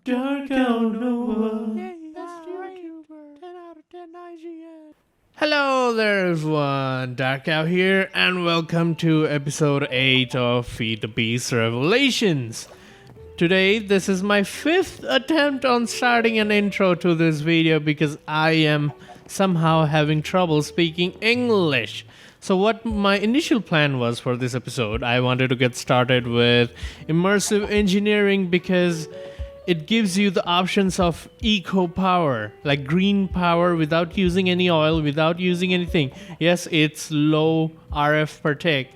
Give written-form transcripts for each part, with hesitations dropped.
Dark out Noah. Best YouTuber. 10 out of 10 IGN. Hello there, everyone. Dark Out here, and welcome to episode 8 of FTB Revelations. Today, this is my 5th attempt on starting an intro to this video because I am somehow having trouble speaking English. So what my initial plan was for this episode, I wanted to get started with immersive engineering because it gives you the options of eco power, like green power without using any oil, without using anything. Yes, it's low RF per tick,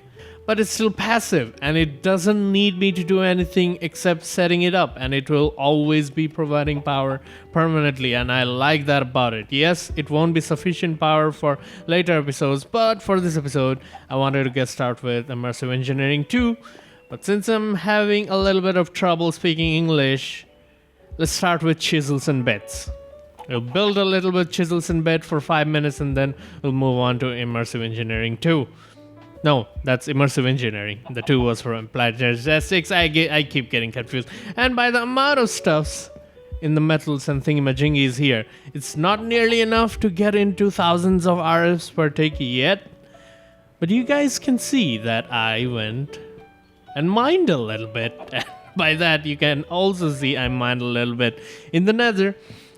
but it's still passive and it doesn't need me to do anything except setting it up, and it will always be providing power permanently, and I like that about it. Yes, it won't be sufficient power for later episodes, but for this episode I wanted to get started with immersive engineering too. But since I'm having a little bit of trouble speaking English, let's start with chisels and bits. We'll build a little bit chisels and bit for 5 minutes, and then we'll move on to immersive engineering 2. No, that's immersive engineering. The 2 was for applied gymnastics. I keep getting confused. And by the amount of stuffs in the metals and thingamajiggies here, it's not nearly enough to get into thousands of RFs per tick yet. But you guys can see that I went and mined a little bit. By that, you can also see I mined a little bit in the nether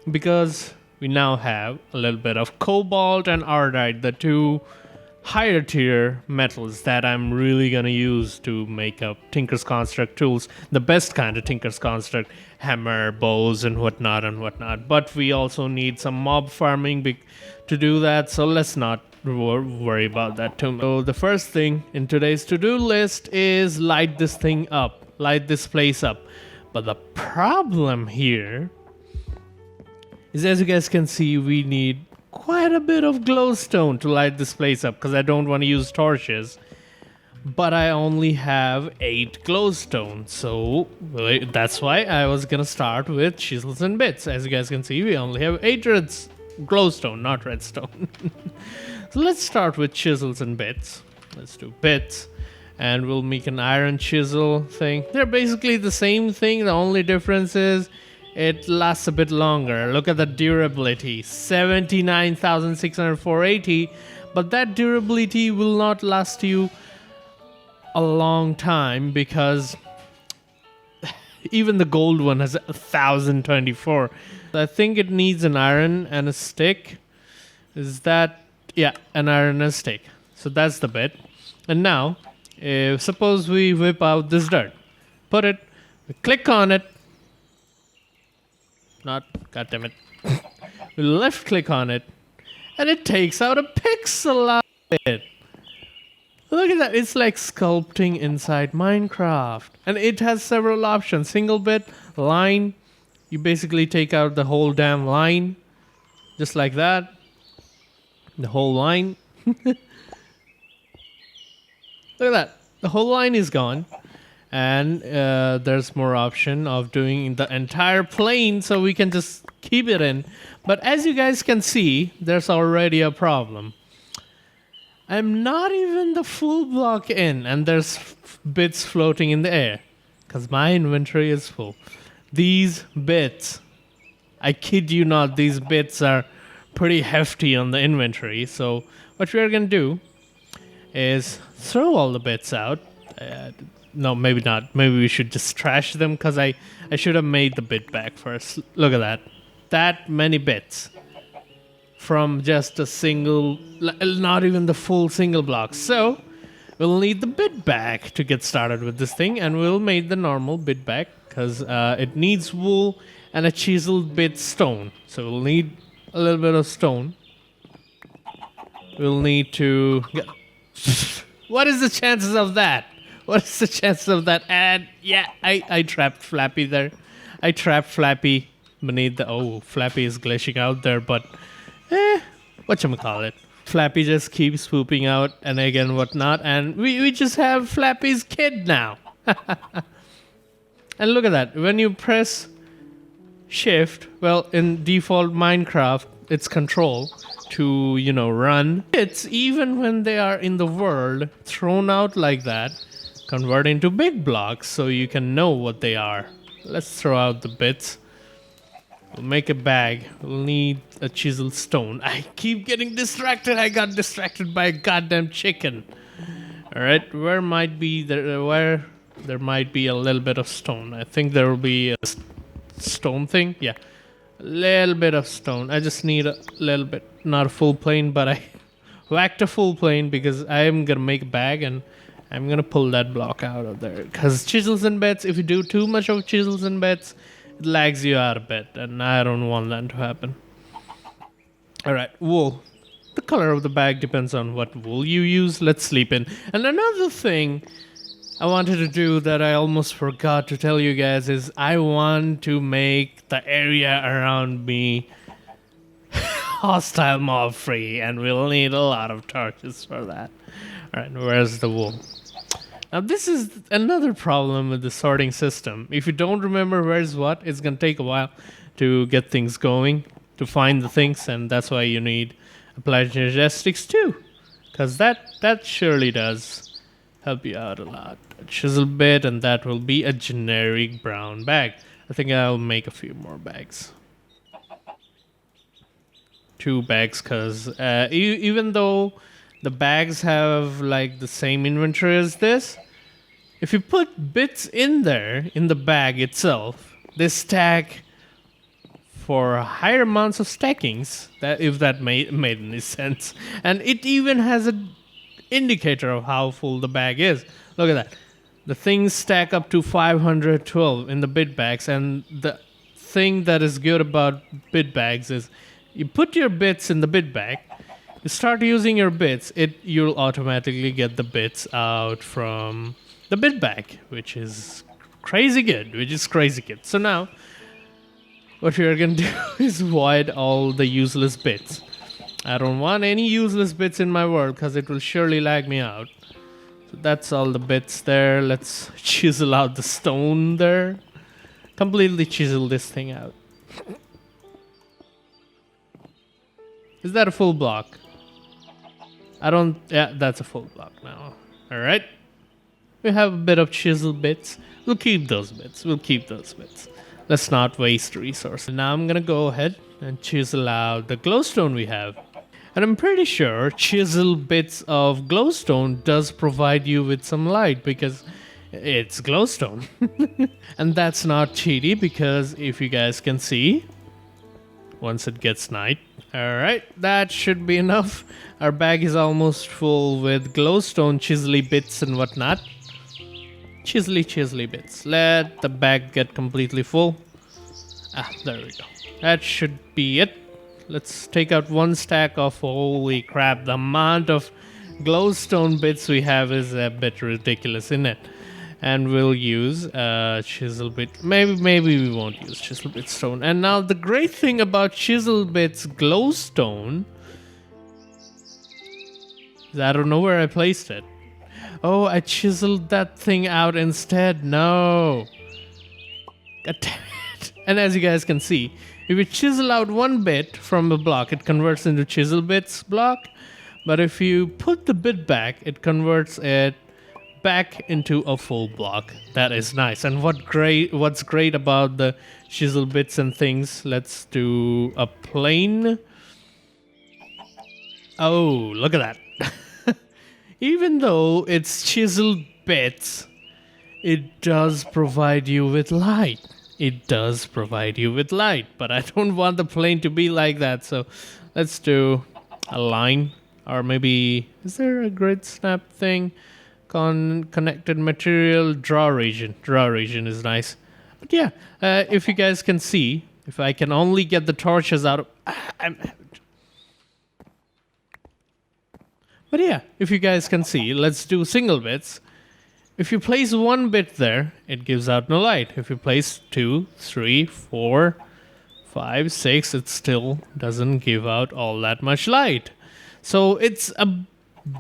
because we now have a little bit of cobalt and ardite, the 2 higher tier metals that I'm really gonna use to make up Tinker's Construct tools, the best kind of Tinker's Construct, hammer, bows, and whatnot. But we also need some mob farming to do that, so let's not worry about that too much. So the first thing in today's to-do list is light this thing up. Light this place up. But the problem here is, as you guys can see, we need quite a bit of glowstone to light this place up because I don't want to use torches. But I only have 8 glowstone, so that's why I was gonna start with chisels and bits. As you guys can see, we only have 8 glowstone, not redstone. So let's start with chisels and bits. Let's do bits. And we'll make an iron chisel thing. They're basically the same thing. The only difference is it lasts a bit longer. Look at the durability, 79,680. But that durability will not last you a long time because even the gold one has 1,024. I think it needs an iron and a stick. Is that? Yeah, an iron and a stick. So that's the bit. And now, suppose we whip out this dirt, put it, we click on it, goddammit, we left click on it, and it takes out a pixel out of it. Look at that, it's like sculpting inside Minecraft. And it has several options, single bit, line, you basically take out the whole damn line, just like that, the whole line. Look at that. The whole line is gone. And there's more option of doing the entire plane, so we can just keep it in. But as you guys can see, there's already a problem. I'm not even the full block in, and there's bits floating in the air. Because my inventory is full. These bits, I kid you not, these bits are pretty hefty on the inventory. So what we are going to do is throw all the bits out. No, maybe not. Maybe we should just trash them because I should have made the bit back first. Look at that. That many bits from just a single, not even the full single block. So we'll need the bit back to get started with this thing, and we'll make the normal bit back because it needs wool and a chiseled bit stone. So we'll need a little bit of stone. We'll need to what is the chances of that? What is the chances of that? And yeah, I trapped Flappy there. I trapped Flappy beneath the... Oh, Flappy is glitching out there, but... whatchamacallit. Flappy just keeps pooping out and again whatnot, and we just have Flappy's kid now. And look at that. When you press shift, well, in default Minecraft, it's control to, run. It's even when they are in the world, thrown out like that, convert into big blocks so you can know what they are. Let's throw out the bits. We'll make a bag. We'll need a chisel stone. I keep getting distracted. I got distracted by a goddamn chicken. All right, where there might be a little bit of stone. I think there will be a stone thing. Yeah, a little bit of stone. I just need a little bit, not a full plane, but I whacked a full plane because I am gonna make a bag and I'm gonna pull that block out of there. Because chisels and beds, if you do too much of chisels and beds, it lags you out a bit, and I don't want that to happen. All right, wool. The color of the bag depends on what wool you use. Let's sleep in. And another thing I wanted to do that I almost forgot to tell you guys is I want to make the area around me hostile mob free, and we'll need a lot of torches for that. All right, where's the wool? Now this is another problem with the sorting system. If you don't remember where's what, it's gonna take a while to get things going, to find the things, and that's why you need Applied Gymnastics too, because that surely does help you out a lot. A chisel bit, and that will be a generic brown bag. I think I'll make a few more bags. 2 bags, because even though the bags have like the same inventory as this, if you put bits in there, in the bag itself, they stack for higher amounts of stackings, that if that made any sense. And it even has an indicator of how full the bag is. Look at that. The things stack up to 512 in the bit bags, and the thing that is good about bit bags is you put your bits in the bit bag, you start using your bits, you'll automatically get the bits out from the bit bag, which is crazy good. So now what we are going to do is void all the useless bits. I don't want any useless bits in my world because it will surely lag me out. So that's all the bits there. Let's chisel out the stone there. Completely chisel this thing out. Is that a full block? Yeah, that's a full block now. All right. We have a bit of chisel bits. We'll keep those bits. Let's not waste resources. Now I'm gonna go ahead and chisel out the glowstone we have. And I'm pretty sure chisel bits of glowstone does provide you with some light because it's glowstone. And that's not cheaty because if you guys can see, once it gets night. Alright, that should be enough. Our bag is almost full with glowstone chisely bits and whatnot. Chisely bits. Let the bag get completely full. There we go. That should be it. Let's take out 1 stack of, holy crap, the amount of glowstone bits we have is a bit ridiculous, isn't it? And we'll use chisel bit. Maybe we won't use chisel bit stone. And now the great thing about chisel bits glowstone is I don't know where I placed it. Oh, I chiseled that thing out instead. No. God damn it. And as you guys can see, if you chisel out 1 bit from a block, it converts into chisel bits block. But if you put the bit back, it converts it back into a full block. That is nice. And what's great about the chisel bits and things, let's do a plane. Oh, look at that. Even though it's chiseled bits, it does provide you with light. But I don't want the plane to be like that, so let's do a line. Or maybe, is there a grid snap thing? Connected material, draw region. Draw region is nice. But yeah, if you guys can see, if I can only get the torches out of... But yeah, if you guys can see, let's do single bits. If you place 1 bit there, it gives out no light. If you place 2, 3, 4, 5, 6, it still doesn't give out all that much light. So it's a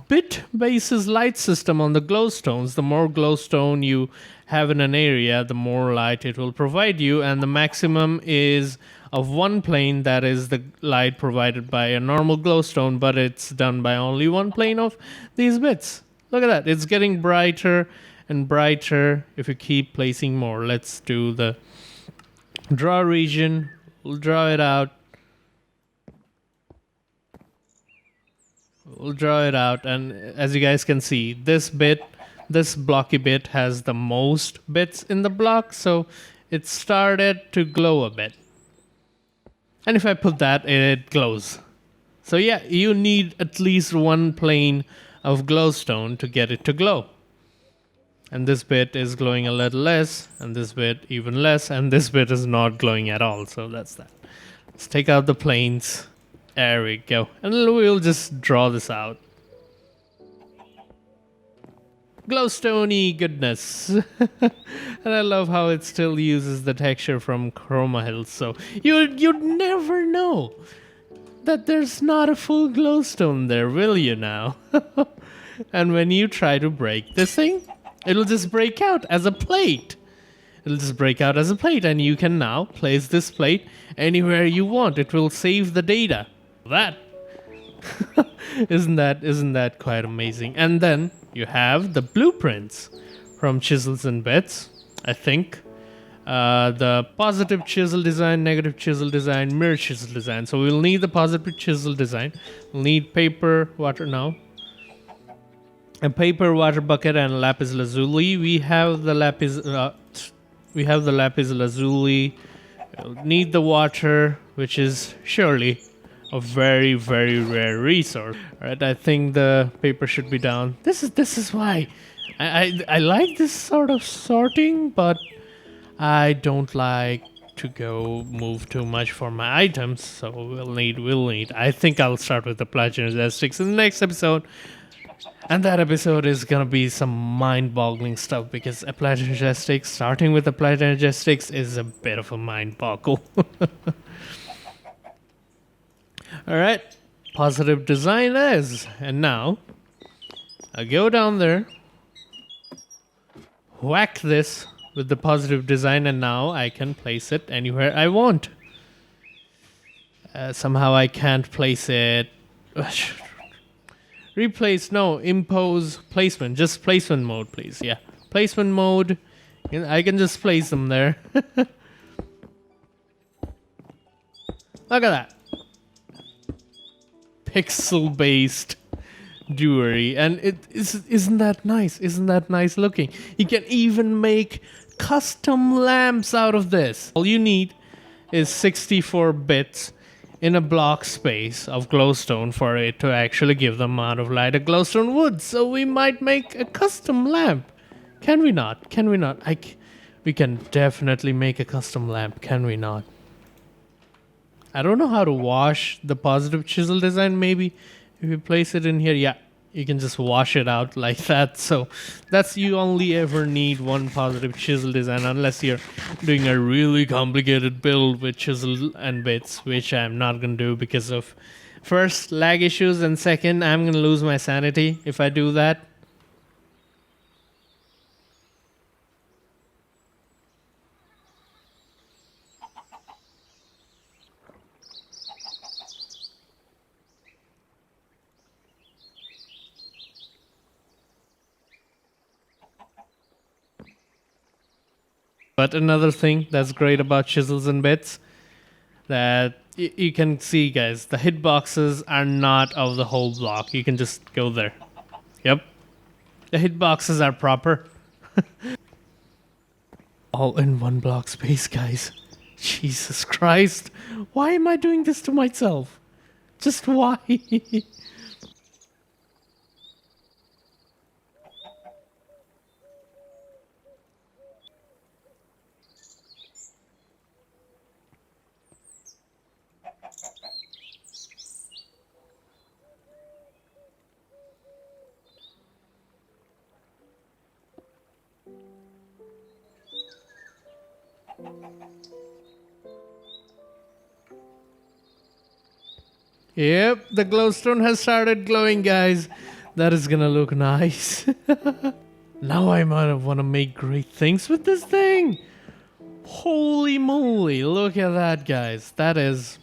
bit basis light system on the glowstones. The more glowstone you have in an area, the more light it will provide you, and the maximum is of 1 plane, that is the light provided by a normal glowstone, but it's done by only 1 plane of these bits. Look at that, it's getting brighter and brighter if you keep placing more. Let's do the draw region, We'll draw it out. We'll draw it out, and as you guys can see, this blocky bit has the most bits in the block, so it started to glow a bit. And if I put that, it glows. So yeah, you need at least one plane of glowstone to get it to glow. And this bit is glowing a little less, and this bit even less, and this bit is not glowing at all. So that's that. Let's take out the planes. There we go. And we'll just draw this out. Glowstony goodness. And I love how it still uses the texture from Chroma Hills. So you'd never know that there's not a full glowstone there, will you now? And when you try to break this thing, it'll just break out as a plate. It'll just break out as a plate, and you can now place this plate anywhere you want. It will save the data. That isn't that quite amazing? And then you have the blueprints from Chisels and Bits. I think the positive chisel design, negative chisel design, mirror chisel design. So we'll need the positive chisel design. We'll need paper, water now. A paper, water bucket, and lapis lazuli. We have the lapis lazuli. We'll need the water, which is surely a very, very rare resource. All right, I think the paper should be down. This is why I like this sort of sorting, but I don't like to go move too much for my items. So we'll need. I think I'll start with the Applied Energetics in the next episode. And that episode is gonna be some mind-boggling stuff, because Applied Energetics, starting with Applied Energetics, is a bit of a mind-boggle. Alright, positive design is. And now, I go down there, whack this with the positive design, and now I can place it anywhere I want. Somehow I can't place it... Replace, no, impose placement. Just placement mode, please. Yeah, placement mode. I can just place them there. Look at that. Pixel-based jewelry. And isn't that nice? Isn't that nice looking? You can even make custom lamps out of this. All you need is 64 bits in a block space of glowstone for it to actually give the amount of light a glowstone would. So we might make a custom lamp. Can we not? Can we not? We can definitely make a custom lamp, can we not? I don't know how to wash the positive chisel design. Maybe if you place it in here, yeah, you can just wash it out like that. So that's, you only ever need one positive chisel design, unless you're doing a really complicated build with chisel and bits, which I'm not gonna do because of, first, lag issues, and second, I'm gonna lose my sanity if I do that. But another thing that's great about Chisels and Bits, that you can see, guys, the hitboxes are not of the whole block. You can just go there. Yep. The hitboxes are proper. All in one block space, guys. Jesus Christ. Why am I doing this to myself? Just why? Yep, the glowstone has started glowing, guys. That is gonna look nice. Now I might want to make great things with this thing. Holy moly, look at that, guys. That is...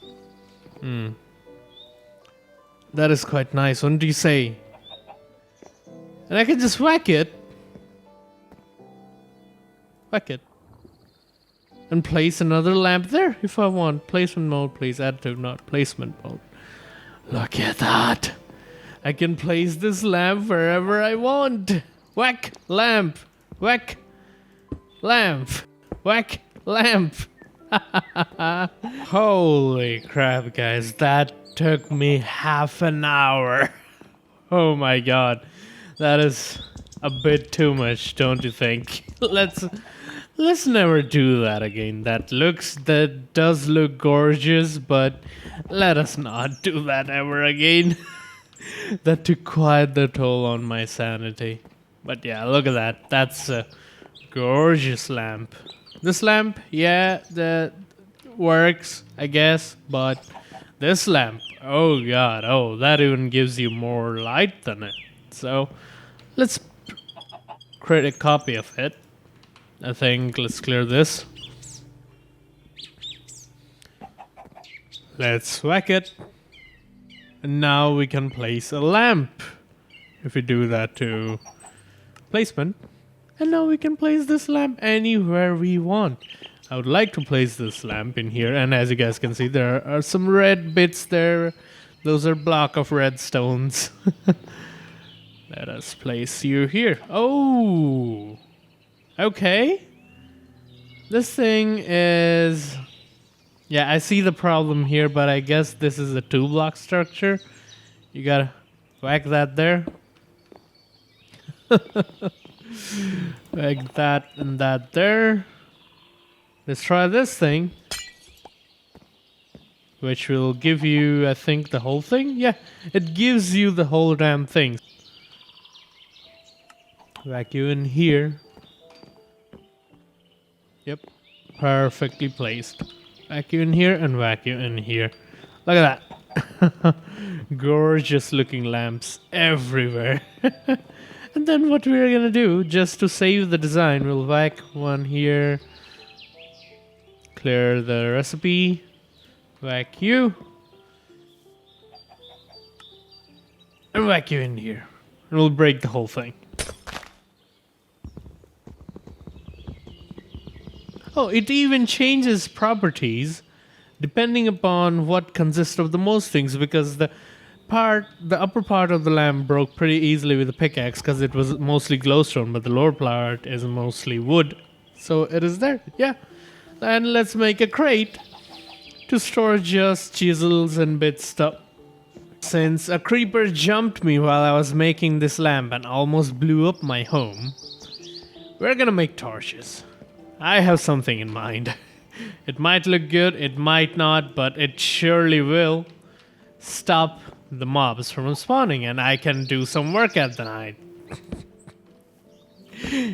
that is quite nice, wouldn't you say? And I can just whack it. Whack it. and place another lamp there if I want. Placement mode, please add to not placement mode. Look at that. I can place this lamp wherever I want. Whack, lamp, whack, lamp, whack, lamp. Holy crap, guys. That took me half an hour. Oh my god. That is a bit too much, don't you think? Let's never do that again. That does look gorgeous, but let us not do that ever again. That took quite the toll on my sanity. But yeah, look at that. That's a gorgeous lamp. This lamp, yeah, that works, I guess, but this lamp, oh god, oh, that even gives you more light than it. So, let's create a copy of it. I think let's clear this. Let's whack it. And now we can place a lamp. If we do that to placement. And now we can place this lamp anywhere we want. I would like to place this lamp in here. And as you guys can see, there are some red bits there. Those are block of red stones. Let us place you here. Oh! Okay. This thing is... Yeah, I see the problem here, but I guess this is a 2-block structure. You gotta whack that there. Whack that and that there. Let's try this thing. Which will give you, I think, the whole thing? Yeah, it gives you the whole damn thing. Whack you in here. Yep, perfectly placed. Whack you in here and whack you in here. Look at that. Gorgeous looking lamps everywhere. And then what we're gonna do, just to save the design, we'll whack one here. Clear the recipe. Whack you. And whack you in here. And we'll break the whole thing. Oh, it even changes properties depending upon what consists of the most things, because the upper part of the lamp broke pretty easily with a pickaxe because it was mostly glowstone, but the lower part is mostly wood. So it is there, yeah. And let's make a crate to store just chisels and bit stuff. Since a creeper jumped me while I was making this lamp and almost blew up my home, we're gonna make torches. I have something in mind. It might look good, it might not, but it surely will stop the mobs from spawning, and I can do some work at the night.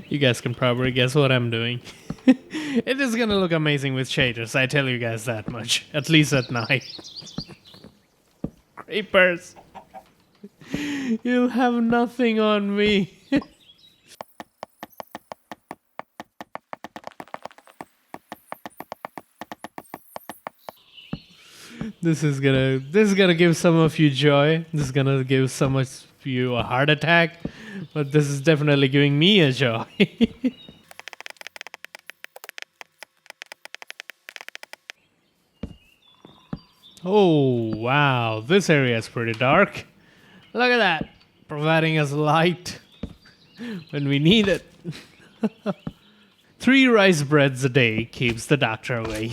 You guys can probably guess what I'm doing. It is gonna look amazing with shaders, I tell you guys that much. At least at night. Creepers. You'll have nothing on me. This is gonna give some of you joy. This is gonna give some of you a heart attack. But this is definitely giving me a joy. Oh, wow. This area is pretty dark. Look at that. Providing us light when we need it. 3 rice breads a day keeps the doctor away.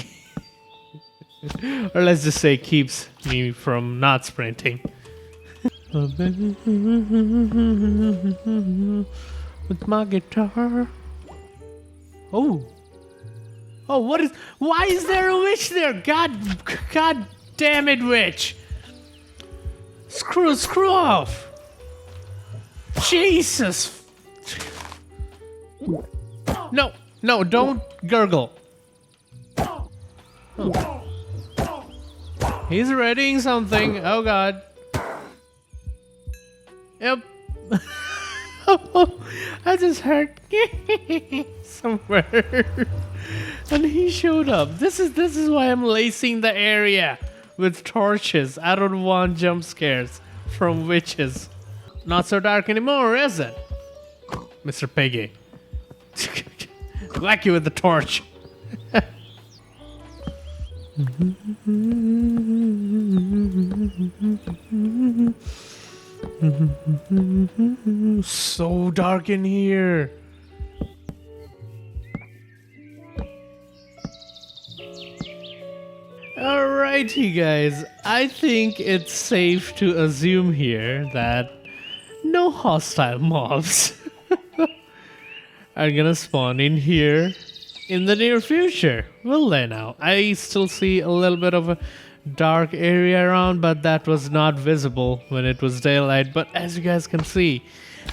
Or let's just say keeps me from not sprinting. With my guitar. Oh. Oh, why is there a witch there? God damn it, witch. Screw off. Jesus. No, don't gurgle. Oh. He's readying something. Oh god. Yep. I just heard somewhere. And he showed up. This is why I'm lacing the area with torches. I don't want jump scares from witches. Not so dark anymore, is it? Mr. Piggy. Whack you with the torch. So dark in here. Alrighty guys, I think it's safe to assume here that no hostile mobs are gonna spawn in here in the near future. Will they now? I still see a little bit of a dark area around, but that was not visible when it was daylight. But as you guys can see,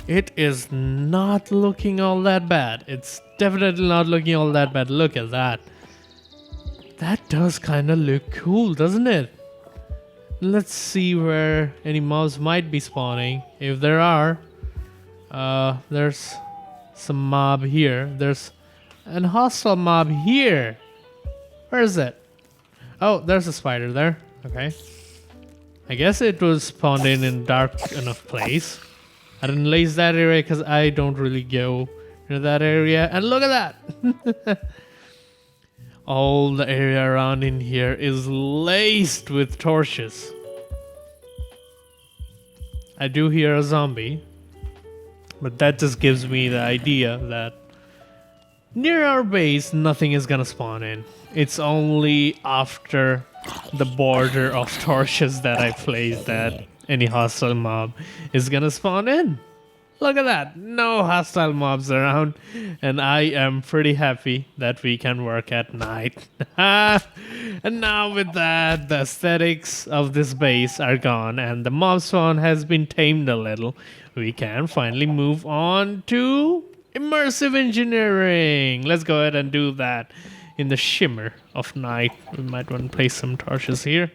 it is not looking all that bad. It's definitely not looking all that bad. Look at that. That does kind of look cool, doesn't it? Let's see where any mobs might be spawning. If there are, there's some mob here. There's an hostile mob here. Where is it? Oh, there's a spider there. Okay. I guess it was spawned in dark enough place. I didn't lace that area because I don't really go to that area. And look at that! All the area around in here is laced with torches. I do hear a zombie, but that just gives me the idea that near our base nothing is gonna spawn in. It's only after the border of torches that I placed that any hostile mob is gonna spawn in. Look at that, no hostile mobs around, and I am pretty happy that we can work at night. And now with that, the aesthetics of this base are gone and the mob spawn has been tamed a little. We can finally move on to immersive engineering. Let's go ahead and do that in the shimmer of night. We might want to place some torches here.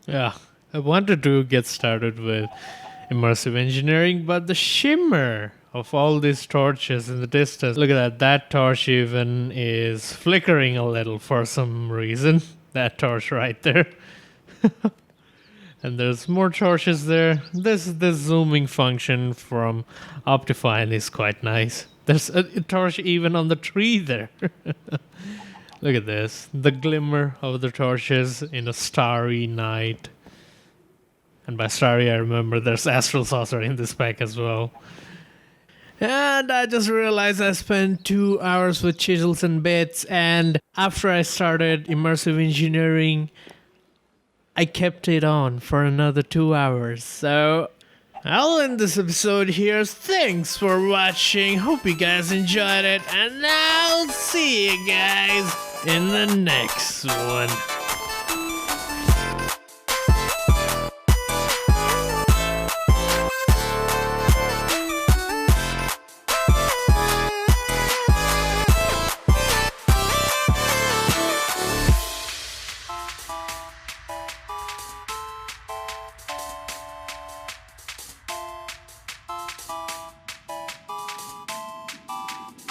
Yeah, I wanted to get started with immersive engineering, but the shimmer of all these torches in the distance, look at that torch even is flickering a little for some reason. That torch right there. And there's more torches there. This zooming function from Optifine is quite nice. There's a torch even on the tree there. Look at this, the glimmer of the torches in a starry night. And by starry, I remember there's Astral Saucer in this pack as well. And I just realized I spent 2 hours with Chisels and Bits, and after I started immersive engineering, I kept it on for another 2 hours. So I'll end this episode here. Thanks for watching. Hope you guys enjoyed it, and I'll see you guys in the next one.